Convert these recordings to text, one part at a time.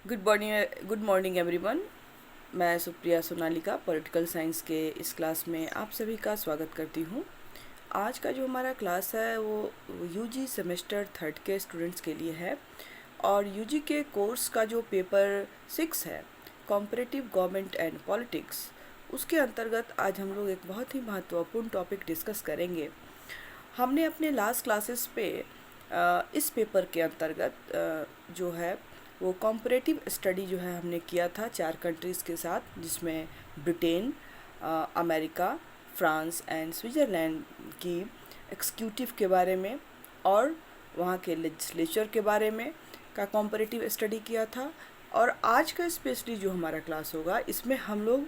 Good morning everyone. मैं Supriya Sonalika political science के इस क्लास में आप सभी का स्वागत करती हूँ। आज का जो हमारा क्लास है वो यूजी सेमेस्टर थर्ड के स्टूडेंट्स के लिए है और यूजी के कोर्स का जो पेपर 6 है, कॉम्परेटिव गवर्नमेंट एंड पॉलिटिक्स, उसके अंतर्गत आज हम लोग एक बहुत ही महत्वपूर्ण टॉपिक डिस्कस करेंगे। हमने अपने लास्ट क्लासेस पे इस पेपर के अंतर्गत जो है वो कॉम्परेटिव स्टडी जो है हमने किया था 4 कंट्रीज़ के साथ, जिसमें Britain, America, France and Switzerland की एक्सिक्यूटिव के बारे में और वहाँ के लेजिस्लेचर के बारे में का कॉम्परेटिव स्टडी किया था। और आज का स्पेशली जो हमारा क्लास होगा, इसमें हम लोग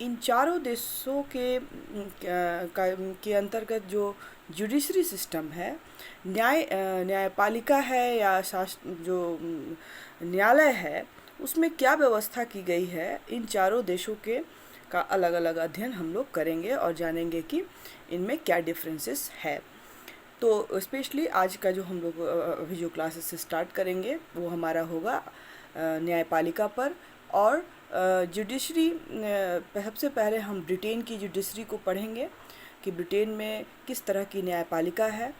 इन चारों देशों के अंतर्गत जो जुडिशरी सिस्टम है, न्यायपालिका है या जो न्यायालय है, उसमें क्या व्यवस्था की गई है, इन चारों देशों के का अलग अलग अध्ययन हम लोग करेंगे और जानेंगे कि इनमें क्या डिफरेंसेस है। तो स्पेशली आज का जो हम लोग अभी जो क्लासेस स्टार्ट करेंगे वो हमारा होगा न्यायपालिका पर और जुडिशरी। सबसे पहले हम ब्रिटेन की जुडिशरी को पढ़ेंगे कि ब्रिटेन में किस तरह की न्यायपालिका है,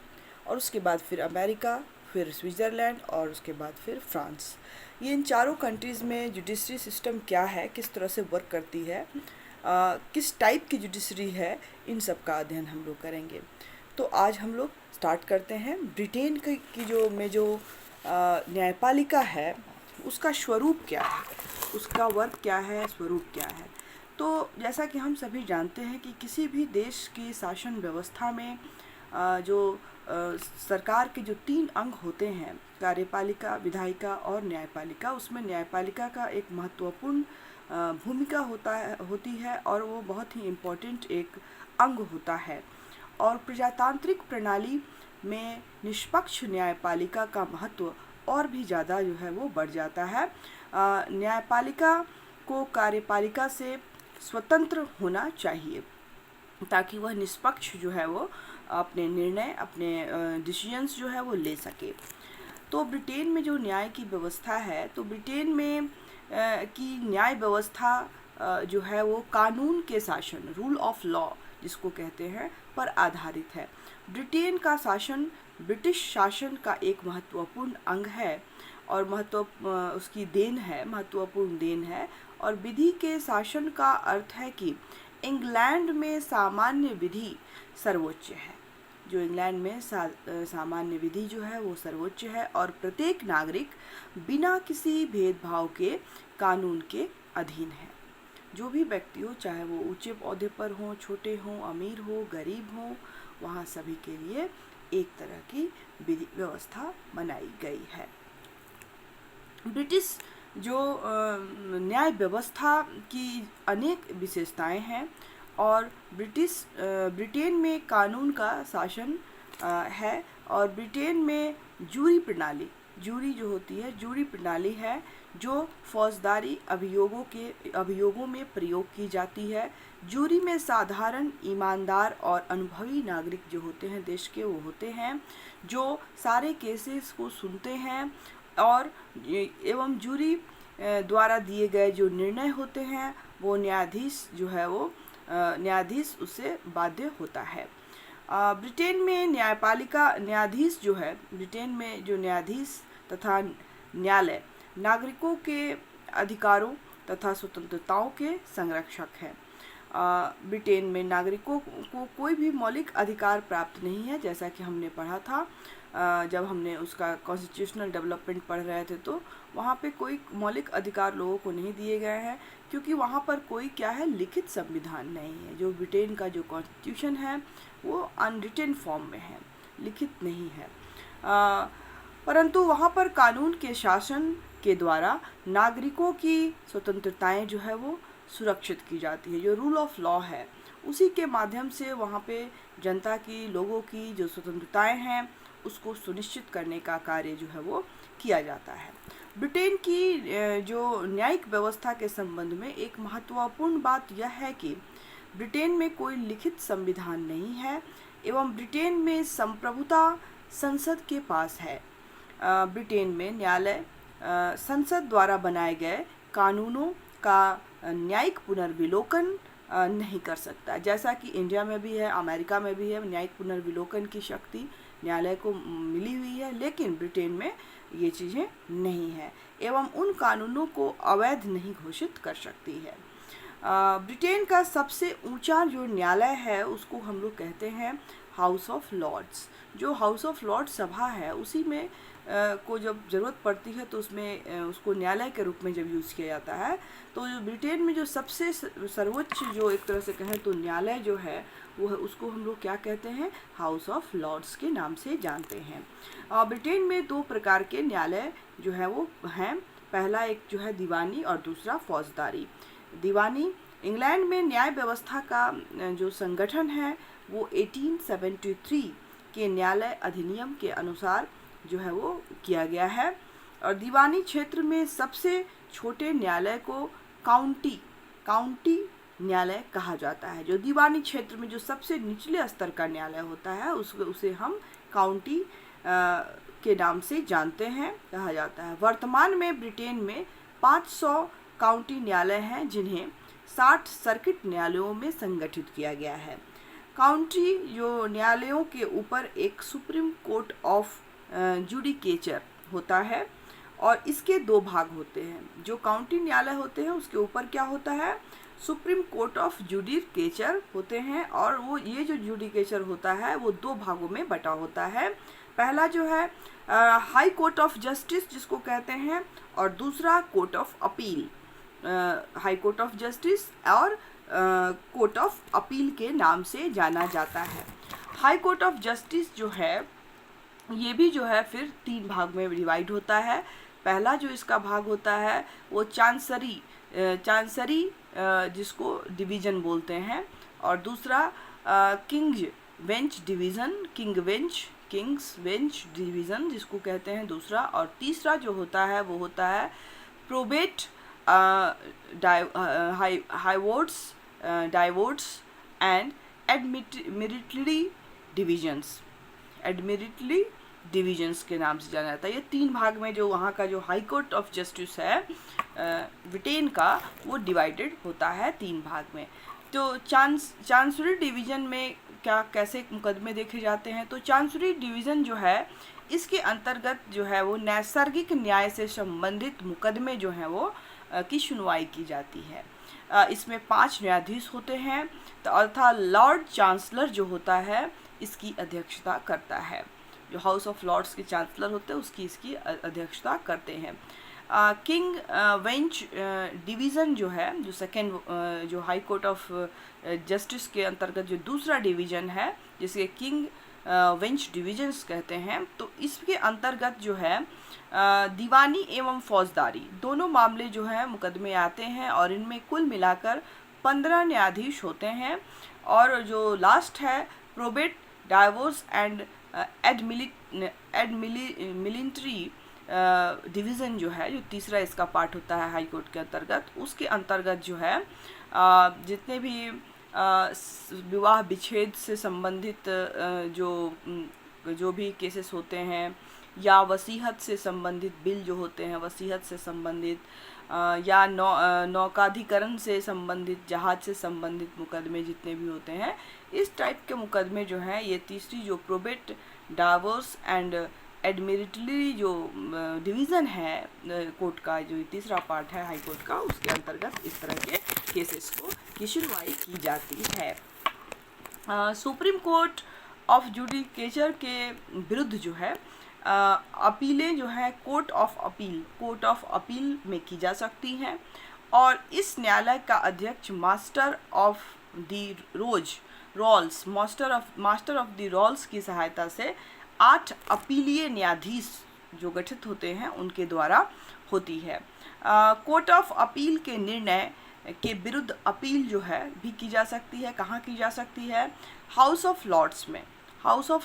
और उसके बाद फिर अमेरिका, फिर स्विट्ज़रलैंड और उसके बाद फिर फ्रांस। ये इन चारों कंट्रीज़ में जुडिशरी सिस्टम क्या है, किस तरह से वर्क करती है, किस टाइप की जुडिशरी है, इन सब का अध्ययन हम लोग करेंगे। तो आज हम लोग स्टार्ट करते हैं। ब्रिटेन की जो न्यायपालिका है उसका स्वरूप क्या है, उसका वर्क क्या है, स्वरूप क्या है। तो जैसा कि हम सभी जानते हैं कि किसी भी देश की शासन व्यवस्था में जो सरकार के जो 3 अंग होते हैं, कार्यपालिका, विधायिका और न्यायपालिका, उसमें न्यायपालिका का एक महत्वपूर्ण भूमिका होती है और वो बहुत ही इम्पोर्टेंट एक अंग होता है। और प्रजातांत्रिक प्रणाली में निष्पक्ष न्यायपालिका का महत्व और भी ज़्यादा जो है वो बढ़ जाता है। न्यायपालिका को कार्यपालिका से स्वतंत्र होना चाहिए ताकि वह निष्पक्ष जो है वो अपने निर्णय, अपने डिसीजंस जो है वो ले सके। तो ब्रिटेन में जो न्याय की व्यवस्था है, तो ब्रिटेन में की न्याय व्यवस्था जो है वो कानून के शासन, रूल ऑफ लॉ जिसको कहते हैं, पर आधारित है। ब्रिटेन का शासन ब्रिटिश शासन का एक महत्वपूर्ण अंग है और उसकी देन है, महत्वपूर्ण देन है। और विधि के शासन का अर्थ है कि इंग्लैंड में सामान्य विधि सर्वोच्च है। जो इंग्लैंड में सामान्य विधि जो है वो सर्वोच्च है और प्रत्येक नागरिक बिना किसी भेदभाव के कानून के अधीन है। जो भी व्यक्ति हो, चाहे वो ऊंचे ओहदे पर हो, छोटे हो, अमीर हो, गरीब हो, वहाँ सभी के लिए एक तरह की विधि व्यवस्था बनाई गई है। ब्रिटिश जो न्याय व्यवस्था की अनेक विशेषताएं हैं और ब्रिटेन में कानून का शासन है और ब्रिटेन में जूरी जो होती है, जूरी प्रणाली है जो फौजदारी अभियोगों में प्रयोग की जाती है। जूरी में साधारण, ईमानदार और अनुभवी नागरिक जो होते हैं देश के, वो होते हैं जो सारे केसेस को सुनते हैं और एवं जूरी द्वारा दिए गए जो निर्णय होते हैं वो न्यायाधीश उससे बाध्य होता है। ब्रिटेन में न्यायाधीश जो है, ब्रिटेन में जो न्यायाधीश तथा न्यायालय नागरिकों के अधिकारों तथा स्वतंत्रताओं के संरक्षक हैं। ब्रिटेन में नागरिकों को कोई भी मौलिक अधिकार प्राप्त नहीं है, जैसा कि हमने पढ़ा था जब हमने उसका कॉन्स्टिट्यूशनल डेवलपमेंट पढ़ रहे थे। तो वहाँ पे कोई मौलिक अधिकार लोगों को नहीं दिए गए हैं क्योंकि वहाँ पर कोई क्या है, लिखित संविधान नहीं है। जो ब्रिटेन का जो कॉन्स्टिट्यूशन है वो अनरिटन फॉर्म में है, लिखित नहीं है। परंतु वहाँ पर कानून के शासन के द्वारा नागरिकों की स्वतंत्रताएं जो है वो सुरक्षित की जाती है। जो रूल ऑफ लॉ है उसी के माध्यम से वहाँ पे जनता की, लोगों की जो स्वतंत्रताएं हैं उसको सुनिश्चित करने का कार्य जो है वो किया जाता है। ब्रिटेन की जो न्यायिक व्यवस्था के संबंध में एक महत्वपूर्ण बात यह है कि ब्रिटेन में कोई लिखित संविधान नहीं है एवं ब्रिटेन में संप्रभुता संसद के पास है। ब्रिटेन में न्यायालय संसद द्वारा बनाए गए कानूनों का न्यायिक पुनर्विलोकन नहीं कर सकता। जैसा कि इंडिया में भी है, अमेरिका में भी है, न्यायिक पुनर्विलोकन की शक्ति न्यायालय को मिली हुई है, लेकिन ब्रिटेन में ये चीज़ें नहीं है एवं उन कानूनों को अवैध नहीं घोषित कर सकती है। ब्रिटेन का सबसे ऊंचा जो न्यायालय है उसको हम लोग कहते हैं हाउस ऑफ लॉर्ड्स। जो हाउस ऑफ लॉर्ड्स सभा है उसी में को जब ज़रूरत पड़ती है तो उसमें उसको न्यायालय के रूप में जब यूज़ किया जाता है, तो जो ब्रिटेन में जो सबसे सर्वोच्च जो एक तरह से कहें तो न्यायालय जो है वो है, उसको हम लोग क्या कहते हैं, हाउस ऑफ लॉर्ड्स के नाम से जानते हैं। ब्रिटेन में दो प्रकार के न्यायालय जो है वो हैं। पहला एक जो है दीवानी और दूसरा फौजदारी। दीवानी इंग्लैंड में न्याय व्यवस्था का जो संगठन है वो 1873 के न्यायालय अधिनियम के अनुसार जो है वो किया गया है। और दीवानी क्षेत्र में सबसे छोटे न्यायालय को काउंटी न्यायालय कहा जाता है। जो दीवानी क्षेत्र में जो सबसे निचले स्तर का न्यायालय होता है उसे हम काउंटी के नाम से जानते हैं, कहा जाता है। वर्तमान में ब्रिटेन में 500 काउंटी न्यायालय हैं जिन्हें 60 सर्किट न्यायालयों में संगठित किया गया है। काउंटी जो न्यायालयों के ऊपर एक सुप्रीम कोर्ट ऑफ जुडिकेचर होता है और इसके दो भाग होते हैं। जो काउंटी न्यायालय होते हैं उसके ऊपर क्या होता है, सुप्रीम कोर्ट ऑफ जुडिकेचर होते हैं, और वो ये जो जुडिकेचर होता है वो दो भागों में बटा होता है। पहला जो है हाई कोर्ट ऑफ जस्टिस जिसको कहते हैं, और दूसरा court of appeal. High court of justice और कोर्ट ऑफ अपील के नाम से जाना जाता है। हाई कोर्ट ऑफ जस्टिस जो है ये भी जो है फिर 3 भाग में डिवाइड होता है। पहला जो इसका भाग होता है वो चांसरी जिसको डिवीज़न बोलते हैं, और दूसरा किंग्स बेंच डिवीज़न जिसको कहते हैं दूसरा, और तीसरा जो होता है वो होता है प्रोबेट डाइवोर्स एंड एडमिटरी डिवीजन्स के नाम से जाना जाता है। ये 3 भाग में जो वहाँ का जो हाई कोर्ट ऑफ जस्टिस है ब्रिटेन का वो डिवाइडेड होता है 3 भाग में। तो चांसरी डिवीज़न में कैसे मुकदमे देखे जाते हैं, तो चांसरी डिवीज़न जो है इसके अंतर्गत जो है वो नैसर्गिक न्याय से संबंधित मुकदमे जो हैं वो की सुनवाई की जाती है। इसमें 5 न्यायाधीश होते हैं, तो अर्थात लॉर्ड चांसलर जो होता है इसकी अध्यक्षता करता है। जो हाउस ऑफ लॉर्ड्स के चांसलर होते हैं इसकी अध्यक्षता करते हैं। किंग बेंच डिवीज़न जो है, जो सेकेंड जो हाई कोर्ट ऑफ जस्टिस के अंतर्गत जो दूसरा डिवीज़न है जिसे किंग बेंच डिवीजन्स कहते हैं, तो इसके अंतर्गत जो है दीवानी एवं फौजदारी दोनों मामले जो हैं मुकदमे आते हैं, और इनमें कुल मिलाकर 15 न्यायाधीश होते हैं। और जो लास्ट है probate divorce and military division जो है, जो तीसरा इसका पार्ट होता है हाई कोर्ट के अंतर्गत, उसके अंतर्गत जो है जितने भी विवाह विच्छेद से संबंधित जो भी केसेस होते हैं, या वसीयत से संबंधित बिल जो होते हैं, वसीयत से संबंधित या नौकाधिकरण से संबंधित, जहाज से संबंधित मुकदमे जितने भी होते हैं, इस टाइप के मुकदमे जो हैं ये तीसरी जो प्रोबेट डाइवोर्स एंड एडमिटरी जो डिवीज़न है कोर्ट का, जो तीसरा पार्ट है हाई कोर्ट का, उसके अंतर्गत इस तरह के केसेस की सुनवाई की जाती है। सुप्रीम कोर्ट ऑफ जुडिकेचर के विरुद्ध जो है अपीलें जो हैं कोर्ट ऑफ अपील में की जा सकती हैं, और इस न्यायालय का अध्यक्ष मास्टर ऑफ द रोल्स की सहायता से 8 अपीलीय न्यायाधीश जो गठित होते हैं उनके द्वारा होती है। कोर्ट ऑफ अपील के निर्णय के विरुद्ध अपील जो है भी की जा सकती है। कहाँ की जा सकती है? हाउस ऑफ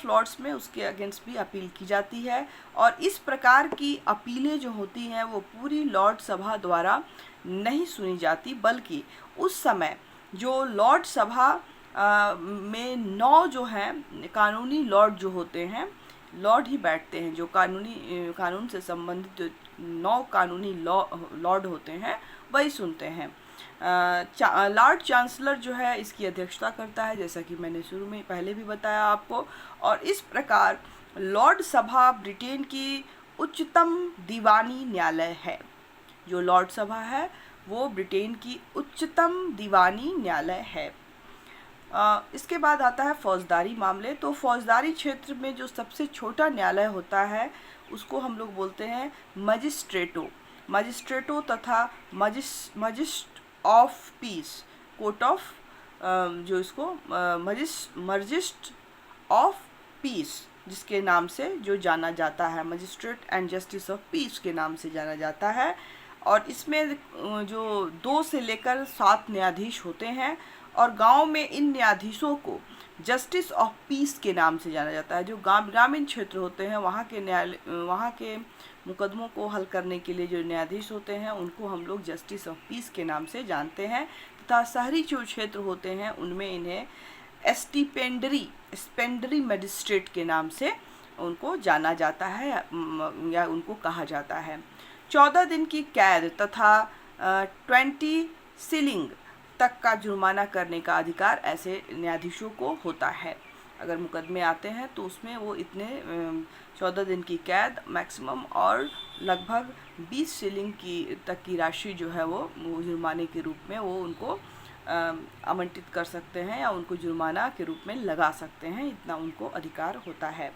लॉर्ड्स में उसके अगेंस्ट भी अपील की जाती है। और इस प्रकार की अपीलें जो होती हैं वो पूरी लॉर्ड सभा द्वारा नहीं सुनी जाती, बल्कि उस समय जो लॉर्ड सभा में 9 जो हैं कानूनी लॉर्ड जो होते हैं लॉर्ड ही बैठते हैं, जो कानून से संबंधित जो 9 कानूनी लॉर्ड होते हैं वही सुनते हैं। लॉर्ड चांसलर जो है इसकी अध्यक्षता करता है, जैसा कि मैंने शुरू में पहले भी बताया आपको। और इस प्रकार लॉर्ड सभा ब्रिटेन की उच्चतम दीवानी न्यायालय है। जो लॉर्ड सभा है वो ब्रिटेन की उच्चतम दीवानी न्यायालय है। इसके बाद आता है फौजदारी मामले। तो फौजदारी क्षेत्र में जो सबसे छोटा न्यायालय होता है उसको हम लोग बोलते हैं मजिस्ट्रेटो तथा मजिस्ट ऑफ पीस, कोर्ट ऑफ जो इसको मजिस्ट ऑफ पीस जिसके नाम से जो जाना जाता है, magistrate and justice of peace के नाम से जाना जाता है। और इसमें जो 2 से लेकर 7 न्यायाधीश होते हैं और गांव में इन न्यायाधीशों को जस्टिस ऑफ पीस के नाम से जाना जाता है। जो ग्रामीण क्षेत्र होते हैं वहाँ के मुकदमों को हल करने के लिए जो न्यायाधीश होते हैं उनको हम लोग जस्टिस ऑफ पीस के नाम से जानते हैं, तथा शहरी जो क्षेत्र होते हैं उनमें इन्हें स्पेंडरी मजिस्ट्रेट के नाम से उनको जाना जाता है या उनको कहा जाता है। 14 दिन की कैद तथा 20 शिलिंग तक का जुर्माना करने का अधिकार ऐसे न्यायाधीशों को होता है। अगर मुकदमे आते हैं तो उसमें वो इतने 14 दिन की कैद मैक्सिमम और लगभग 20 शिलिंग तक की राशि जो है वो जुर्माने के रूप में वो उनको आवंटित कर सकते हैं या उनको जुर्माना के रूप में लगा सकते हैं, इतना उनको अधिकार होता है।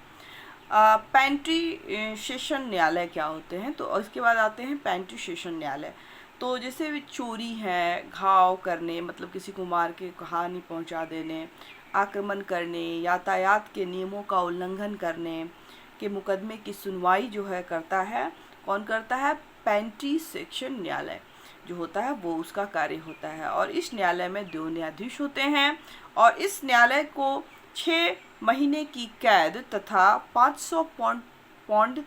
पेंट्री सेशन न्यायालय क्या होते हैं? तो इसके बाद आते हैं पेंट्री सेशन न्यायालय। तो जैसे भी चोरी है, घाव करने मतलब किसी को मार के हानि पहुंचा देने, आक्रमण करने, यातायात के नियमों का उल्लंघन करने के मुकदमे की सुनवाई जो है करता है, कौन करता है? पेंट्री सेक्शन न्यायालय जो होता है वो उसका कार्य होता है। और इस न्यायालय में 2 न्यायाधीश होते हैं और इस न्यायालय को 6 महीने की कैद तथा 500 पौंड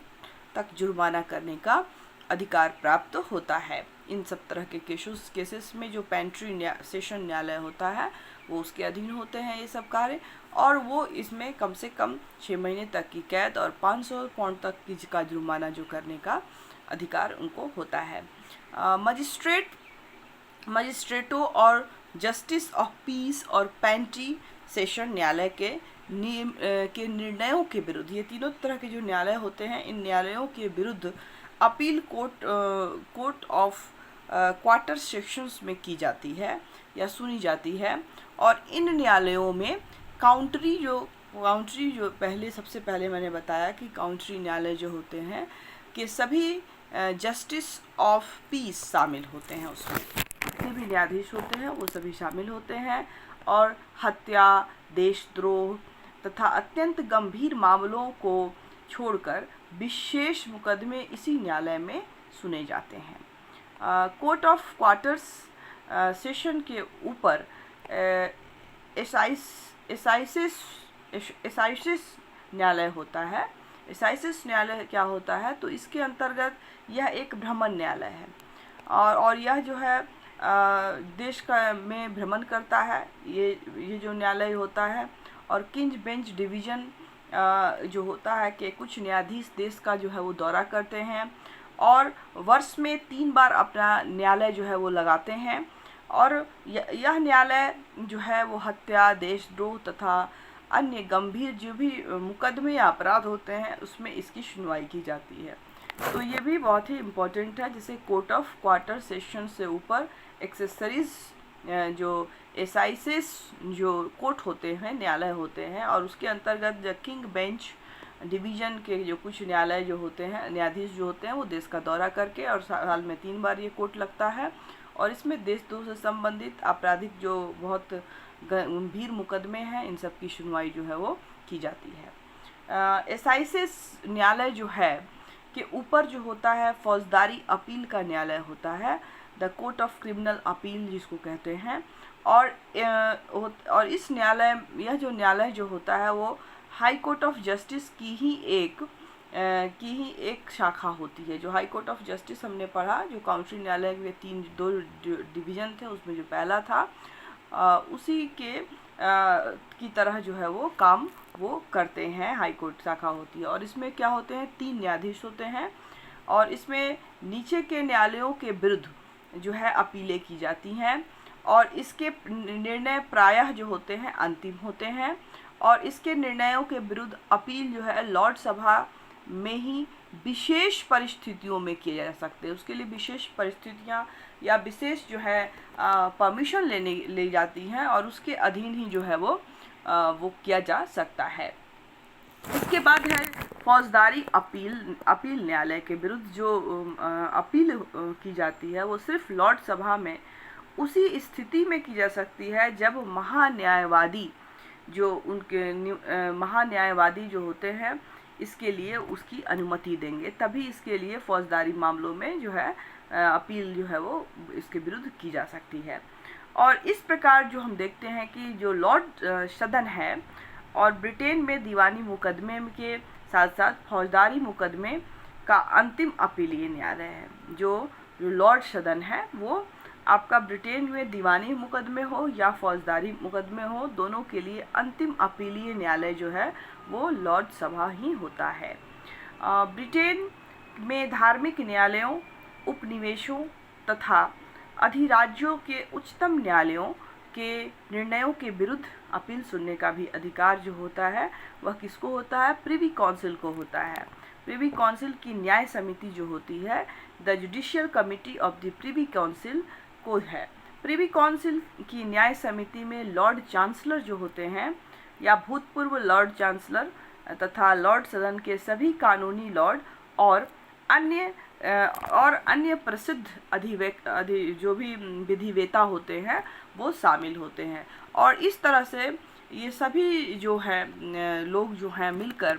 तक जुर्माना करने का अधिकार प्राप्त होता है। इन सब तरह के केसेस में जो पेंट्री सेशन न्यायालय होता है वो उसके अधीन होते हैं ये सब कार्य, और वो इसमें कम से कम 6 महीने तक की कैद और 500 पौंड तक की का जुर्माना जो करने का अधिकार उनको होता है। मजिस्ट्रेटों और जस्टिस ऑफ पीस और पेंट्री सेशन न्यायालय के निर्णयों के विरुद्ध, ये तीनों तरह के जो न्यायालय होते हैं इन न्यायालयों के विरुद्ध appeal court of quarter sections में की जाती है या सुनी जाती है। और इन न्यायालयों में काउंट्री जो सबसे पहले मैंने बताया कि काउंट्री न्यायालय जो होते हैं कि सभी जस्टिस ऑफ पीस शामिल होते हैं, उसमें जितने भी न्यायाधीश होते हैं वो सभी शामिल होते हैं। और हत्या, देशद्रोह तथा अत्यंत गंभीर मामलों को छोड़कर विशेष मुकदमे इसी न्यायालय में सुने जाते हैं। कोर्ट ऑफ क्वार्टर्स सेशन के ऊपर एसाइसिस न्यायालय होता है। एसाइसिस न्यायालय क्या होता है? तो इसके अंतर्गत यह एक भ्रमण न्यायालय है और यह जो है देश में भ्रमण करता है। ये जो न्यायालय होता है और किंग बेंच डिवीज़न जो होता है कि कुछ न्यायाधीश देश का जो है वो दौरा करते हैं और वर्ष में 3 बार अपना न्यायालय जो है वो लगाते हैं। और यह न्यायालय जो है वो हत्या, देशद्रोह तथा अन्य गंभीर जो भी मुकदमे या अपराध होते हैं उसमें इसकी सुनवाई की जाती है। तो ये भी बहुत ही इम्पोर्टेंट है। जैसे कोर्ट ऑफ क्वार्टर सेशन से ऊपर एक्सेसरीज जो एसाइसिस जो कोर्ट होते हैं, न्यायालय होते हैं, और उसके अंतर्गत जो किंग बेंच डिवीज़न के जो कुछ न्यायालय जो होते हैं, न्यायाधीश जो होते हैं वो देश का दौरा करके, और साल में 3 बार ये कोर्ट लगता है। और इसमें देशद्रोह से संबंधित आपराधिक जो बहुत गंभीर मुकदमे हैं इन सब की सुनवाई जो है वो की जाती है। एसाइसिस न्यायालय जो है के ऊपर जो होता है फौजदारी अपील का न्यायालय होता है, the court of criminal appeal जिसको कहते हैं। और इस न्यायालय, यह जो न्यायालय जो होता है वो हाई कोर्ट ऑफ जस्टिस की ही एक शाखा होती है। जो हाई कोर्ट ऑफ जस्टिस हमने पढ़ा, जो काउंसिल न्यायालय के 2 डिवीज़न थे उसमें जो पहला था उसी के की तरह जो है वो काम वो करते हैं। हाई कोर्ट शाखा होती है और इसमें क्या होते हैं, 3 न्यायाधीश होते हैं और इसमें नीचे के न्यायालयों के विरुद्ध जो है अपीलें की जाती हैं और इसके निर्णय प्रायः जो होते हैं अंतिम होते हैं और इसके निर्णयों के विरुद्ध अपील जो है लॉर्ड सभा में ही विशेष परिस्थितियों में किए जा सकते हैं। उसके लिए विशेष परिस्थितियां या विशेष जो है परमिशन ले जाती हैं और उसके अधीन ही जो है वो किया जा सकता है। इसके बाद है फौजदारी अपील न्यायालय के विरुद्ध जो अपील की जाती है वो सिर्फ लॉर्ड सभा में उसी स्थिति में की जा सकती है जब महान्यायवादी जो उनके महान्यायवादी जो होते हैं इसके लिए उसकी अनुमति देंगे, तभी इसके लिए फौजदारी मामलों में जो है अपील जो है वो इसके विरुद्ध की जा सकती है। और इस प्रकार जो हम देखते हैं कि जो लॉर्ड सदन है और ब्रिटेन में दीवानी मुकदमे के साथ साथ फौजदारी मुकदमे का अंतिम अपीलीय न्यायालय है। जो लॉर्ड सदन है वो आपका ब्रिटेन में दीवानी मुकदमे हो या फौजदारी मुकदमे हो, दोनों के लिए अंतिम अपीलीय न्यायालय जो है वो लॉर्ड सभा ही होता है। ब्रिटेन में धार्मिक न्यायालयों, उपनिवेशों तथा अधिराज्यों के उच्चतम न्यायालयों के निर्णयों के विरुद्ध अपील सुनने का भी अधिकार जो होता है वह किसको होता है, प्रिवी काउंसिल को होता है। प्रिवी काउंसिल की न्याय समिति जो होती है the judicial committee of the privy council को है। प्रिवी काउंसिल की न्याय समिति में लॉर्ड चांसलर जो होते हैं या भूतपूर्व लॉर्ड चांसलर तथा लॉर्ड सदन के सभी कानूनी लॉर्ड और अन्य प्रसिद्ध जो भी विधिवेता होते हैं वो शामिल होते हैं। और इस तरह से ये सभी जो है लोग जो हैं मिलकर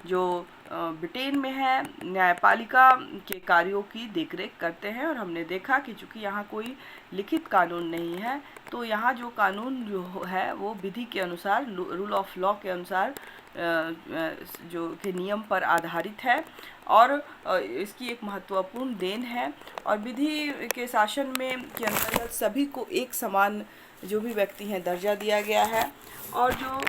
जो ब्रिटेन में है न्यायपालिका के कार्यों की देखरेख करते हैं। और हमने देखा कि चूँकि यहाँ कोई लिखित कानून नहीं है तो यहाँ जो कानून जो है वो विधि के अनुसार, रूल ऑफ लॉ के अनुसार जो के नियम पर आधारित है और इसकी एक महत्वपूर्ण देन है। और विधि के शासन में के अंतर्गत सभी को एक समान जो भी व्यक्ति हैं दर्जा दिया गया है। और जो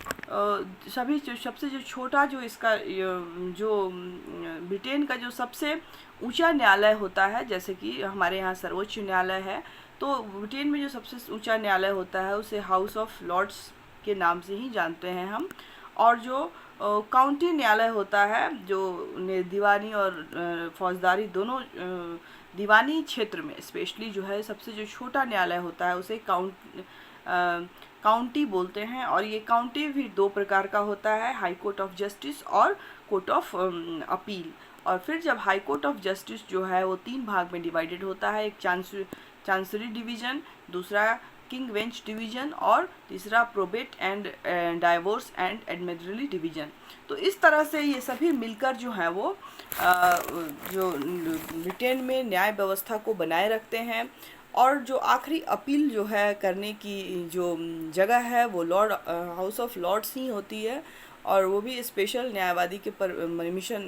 सबसे जो छोटा जो इसका जो ब्रिटेन का जो सबसे ऊंचा न्यायालय होता है, जैसे कि हमारे यहाँ सर्वोच्च न्यायालय है, तो ब्रिटेन में जो सबसे ऊंचा न्यायालय होता है उसे हाउस ऑफ लॉर्ड्स के नाम से ही जानते हैं हम। और जो काउंटी न्यायालय होता है जो दीवानी और फौजदारी दोनों दीवानी क्षेत्र में स्पेशली जो है सबसे जो छोटा न्यायालय होता है उसे काउंटी बोलते हैं। और ये काउंटी भी 2 प्रकार का होता है, हाई कोर्ट ऑफ जस्टिस और कोर्ट ऑफ अपील। और फिर जब हाई कोर्ट ऑफ जस्टिस जो है वो 3 भाग में डिवाइडेड होता है, एक चांसरी डिवीज़न, दूसरा किंग बेंच डिवीज़न और तीसरा probate and divorce and administrative division. तो इस तरह से ये सभी मिलकर जो हैं वो जो ब्रिटेन में न्याय व्यवस्था को बनाए रखते हैं। और जो आखिरी अपील जो है करने की जो जगह है वो हाउस ऑफ लॉर्ड्स ही होती है। और वो भी स्पेशल न्यायवादी के परमिशन,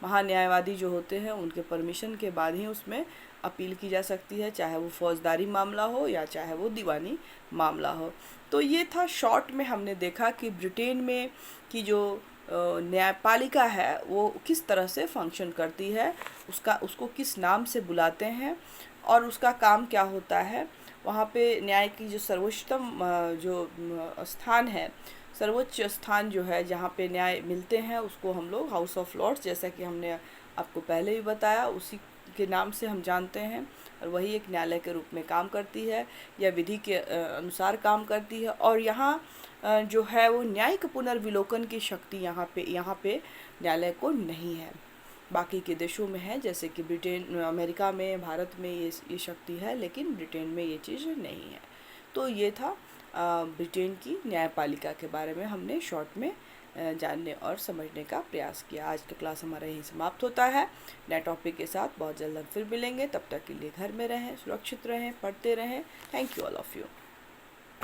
महान्यायवादी जो होते हैं उनके परमिशन के बाद ही उसमें अपील की जा सकती है, चाहे वो फौजदारी मामला हो या चाहे वो दीवानी मामला हो। तो ये था शॉर्ट में हमने देखा कि ब्रिटेन में की जो न्यायपालिका है वो किस तरह से फंक्शन करती है, उसको किस नाम से बुलाते हैं और उसका काम क्या होता है। वहाँ पे न्याय की जो सर्वोच्चतम जो स्थान है, सर्वोच्च स्थान जो है जहाँ पे न्याय मिलते हैं उसको हम लोग हाउस ऑफ लॉर्ड्स, जैसा कि हमने आपको पहले भी बताया, उसी के नाम से हम जानते हैं। और वही एक न्यायालय के रूप में काम करती है या विधि के अनुसार काम करती है। और यहाँ जो है वो न्यायिक पुनर्विलोकन की शक्ति यहाँ पे न्यायालय को नहीं है, बाकी के देशों में है, जैसे कि ब्रिटेन, अमेरिका में, भारत में ये शक्ति है, लेकिन ब्रिटेन में ये चीज़ नहीं है। तो ये था ब्रिटेन की न्यायपालिका के बारे में हमने शॉर्ट में जानने और समझने का प्रयास किया। आज का क्लास हमारा यहीं समाप्त होता है। नए टॉपिक के साथ बहुत जल्द हम फिर मिलेंगे। तब तक के लिए घर में रहें, सुरक्षित रहें, पढ़ते रहें। Thank you all of you.